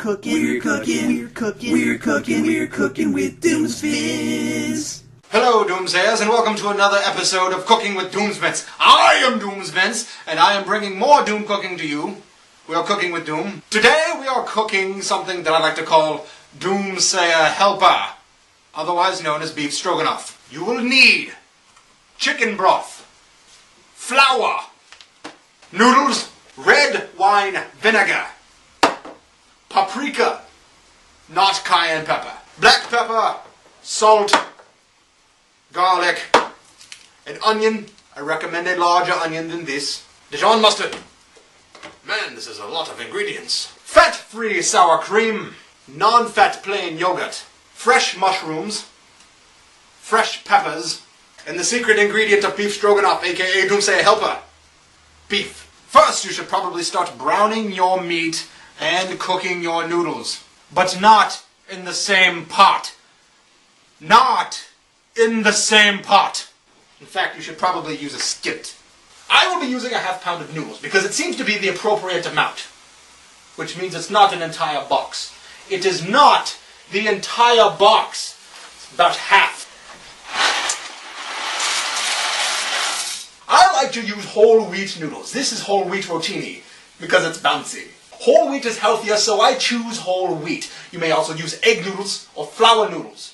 cooking with Doomsvince. Hello, Doomsayers, and welcome to another episode of Cooking with Doomsvince. I am Doomsvince, and I am bringing more Doom cooking to you. We are cooking with Doom. Today we are cooking something that I like to call Doomsayer Helper, otherwise known as beef stroganoff. You will need chicken broth, flour, noodles, red wine vinegar, paprika, not cayenne pepper, black pepper, salt, garlic, an onion. I recommend a larger onion than this. Dijon mustard. Man, this is a lot of ingredients. Fat-free sour cream, non-fat plain yogurt, fresh mushrooms, fresh peppers, and the secret ingredient of beef stroganoff, aka Doomsayer Helper, beef. First, you should probably start browning your meat and cooking your noodles, but not in the same pot. Not in the same pot. In fact, you should probably use a skillet. I will be using a half pound of noodles because it seems to be the appropriate amount, which means it's not an entire box. It is not the entire box. It's about half. I like to use whole wheat noodles. This is whole wheat rotini because it's bouncy. Whole wheat is healthier, so I choose whole wheat. You may also use egg noodles or flour noodles.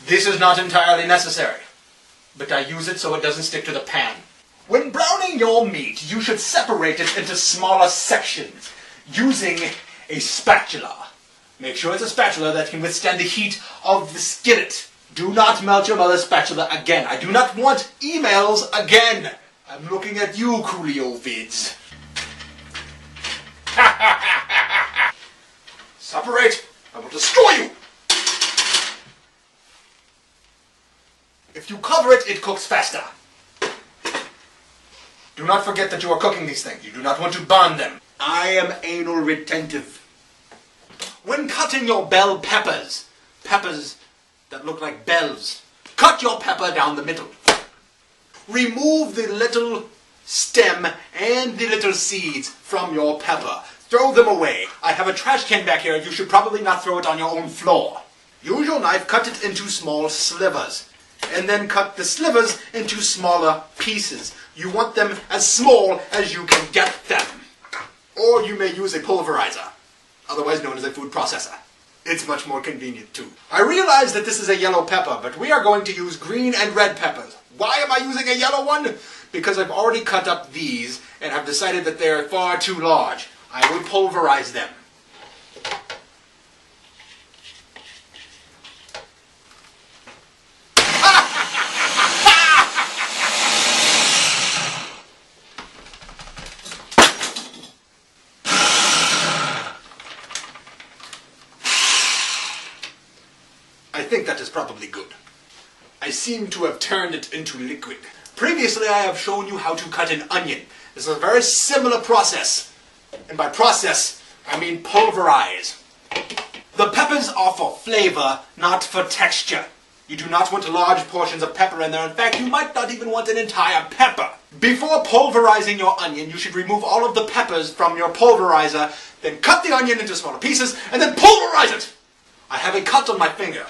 This is not entirely necessary, but I use it so it doesn't stick to the pan. When browning your meat, you should separate it into smaller sections using a spatula. Make sure it's a spatula that can withstand the heat of the skillet. Do not melt your mother's spatula again. I do not want emails again. I'm looking at you, Coolio vids. Separate. I will destroy you. If you cover it, it cooks faster. Do not forget that you are cooking these things. You do not want to burn them. I am anal retentive. When cutting your bell peppers, peppers that look like bells, cut your pepper down the middle. Remove the little stem and the little seeds from your pepper. Throw them away. I have a trash can back here. You should probably not throw it on your own floor. Use your knife, cut it into small slivers, and then cut the slivers into smaller pieces. You want them as small as you can get them. Or you may use a pulverizer, otherwise known as a food processor. It's much more convenient too. I realize that this is a yellow pepper, but we are going to use green and red peppers. Why am I using a yellow one? Because I've already cut up these and have decided that they're far too large. I will pulverize them. I think that is probably good. I seem to have turned it into liquid. Previously I have shown you how to cut an onion. This is a very similar process. And by process, I mean pulverize. The peppers are for flavor, not for texture. You do not want large portions of pepper in there. In fact, you might not even want an entire pepper. Before pulverizing your onion, you should remove all of the peppers from your pulverizer, then cut the onion into smaller pieces, and then pulverize it! I have a cut on my finger,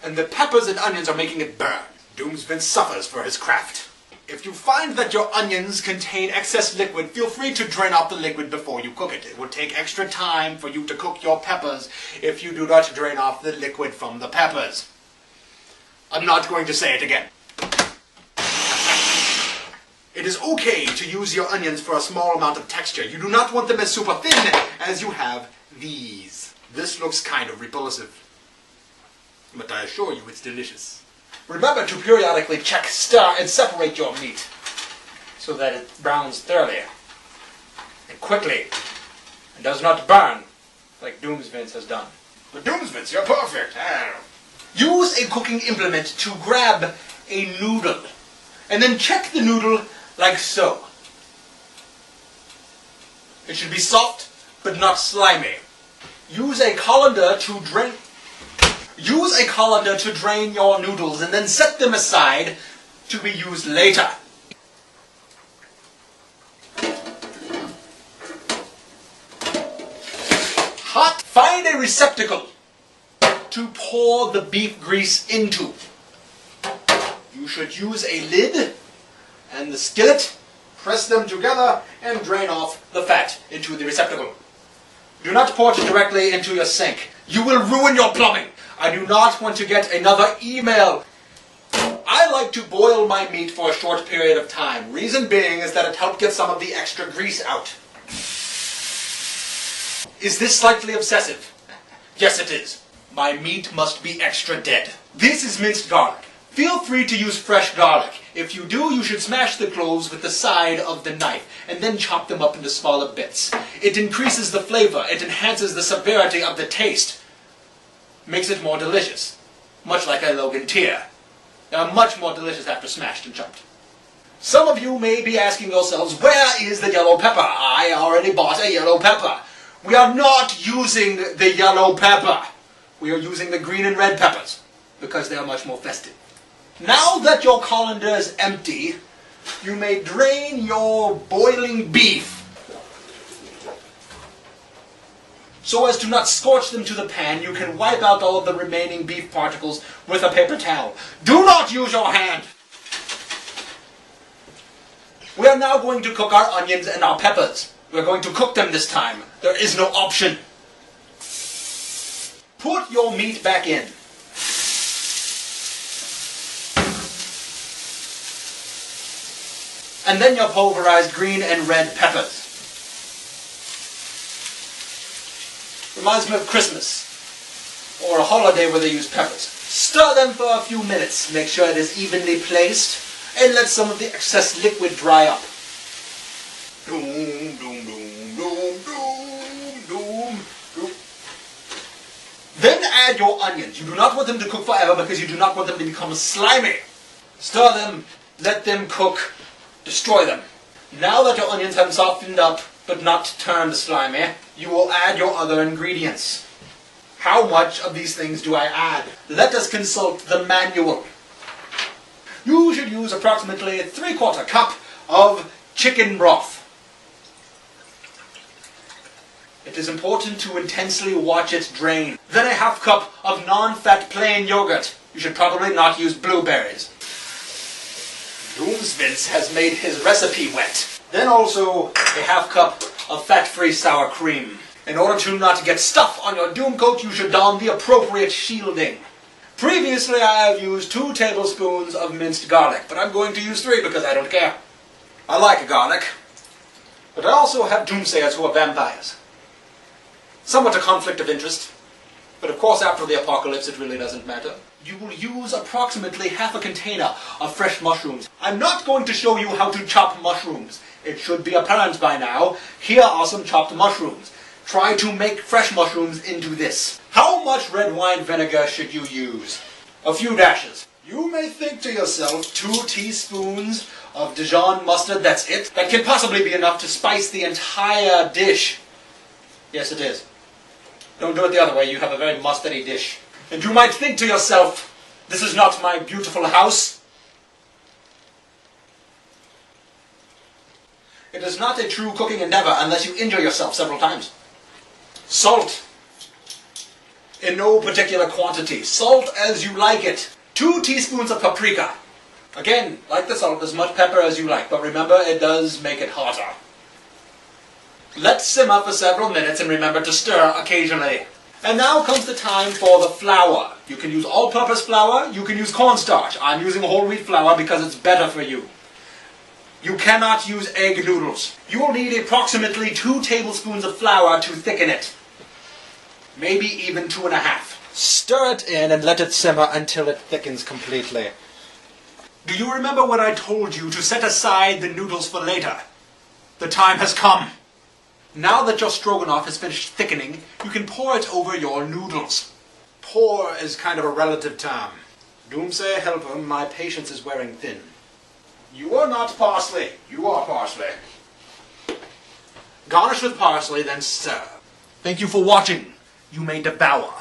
and the peppers and onions are making it burn. Doomsvince suffers for his craft. If you find that your onions contain excess liquid, feel free to drain off the liquid before you cook it. It will take extra time for you to cook your peppers if you do not drain off the liquid from the peppers. I'm not going to say it again. It is okay to use your onions for a small amount of texture. You do not want them as super thin as you have these. This looks kind of repulsive, but I assure you it's delicious. Remember to periodically check, stir, and separate your meat so that it browns thoroughly and quickly and does not burn like Doomsvince has done. But Doomsvince, you're perfect. Use a cooking implement to grab a noodle and then check the noodle like so. It should be soft but not slimy. Use a colander to drain your noodles and then set them aside to be used later. hot. Find a receptacle to pour the beef grease into. You should use a lid and the skillet. Press them together and drain off the fat into the receptacle. Do not pour it directly into your sink. You will ruin your plumbing. I do not want to get another email. I like to boil my meat for a short period of time. Reason being is that it helps get some of the extra grease out. Is this slightly obsessive? Yes, it is. My meat must be extra dead. This is minced garlic. Feel free to use fresh garlic. If you do, you should smash the cloves with the side of the knife and then chop them up into smaller bits. It increases the flavor. It enhances the severity of the taste. Makes it more delicious. Much like a Logan tier. They are much more delicious after smashed and chopped. Some of you may be asking yourselves, where is the yellow pepper? I already bought a yellow pepper. We are not using the yellow pepper. We are using the green and red peppers because they are much more festive. Now that your colander is empty, you may drain your boiling beef so as to not scorch them to the pan. You can wipe out all of the remaining beef particles with a paper towel. Do not use your hand! We are now going to cook our onions and our peppers. We're going to cook them this time. There is no option. Put your meat back in. And then your pulverized green and red peppers. Reminds me of Christmas, or a holiday where they use peppers. Stir them for a few minutes, make sure it is evenly placed, and let some of the excess liquid dry up. Doom, doom, doom, doom, doom, doom, doom. Then add your onions. You do not want them to cook forever because you do not want them to become slimy. Stir them, let them cook. Destroy them. Now that your onions have softened up but not turned slimy, you will add your other ingredients. How much of these things do I add? Let us consult the manual. You should use approximately 3/4 cup of chicken broth. It is important to intensely watch it drain. Then a 1/2 cup of non-fat plain yogurt. You should probably not use blueberries. Doomsvince has made his recipe wet. Then also a 1/2 cup of fat-free sour cream. In order to not get stuff on your Doom coat, you should don the appropriate shielding. Previously I have used 2 tablespoons of minced garlic, but I'm going to use 3 because I don't care. I like garlic, but I also have doomsayers who are vampires. Somewhat a conflict of interest, but of course after the apocalypse it really doesn't matter. You will use approximately 1/2 container of fresh mushrooms. I'm not going to show you how to chop mushrooms. It should be apparent by now. Here are some chopped mushrooms. Try to make fresh mushrooms into this. How much red wine vinegar should you use? A few dashes. You may think to yourself, 2 teaspoons of Dijon mustard, that's it? That can possibly be enough to spice the entire dish. Yes, it is. Don't do it the other way, you have a very mustardy dish. And you might think to yourself, this is not my beautiful house. It is not a true cooking endeavor unless you injure yourself several times. Salt. In no particular quantity. Salt as you like it. 2 teaspoons of paprika. Again, like the salt, as much pepper as you like, but remember it does make it hotter. Let simmer for several minutes and remember to stir occasionally. And now comes the time for the flour. You can use all-purpose flour, you can use cornstarch. I'm using whole wheat flour because it's better for you. You cannot use egg noodles. You will need approximately 2 tablespoons of flour to thicken it. Maybe even 2.5. Stir it in and let it simmer until it thickens completely. Do you remember when I told you to set aside the noodles for later? The time has come. Now that your stroganoff has finished thickening, you can pour it over your noodles. Pour is kind of a relative term. Doomsayer Helper, my patience is wearing thin. You are not parsley. You are parsley. Garnish with parsley, then serve. Thank you for watching. You may devour.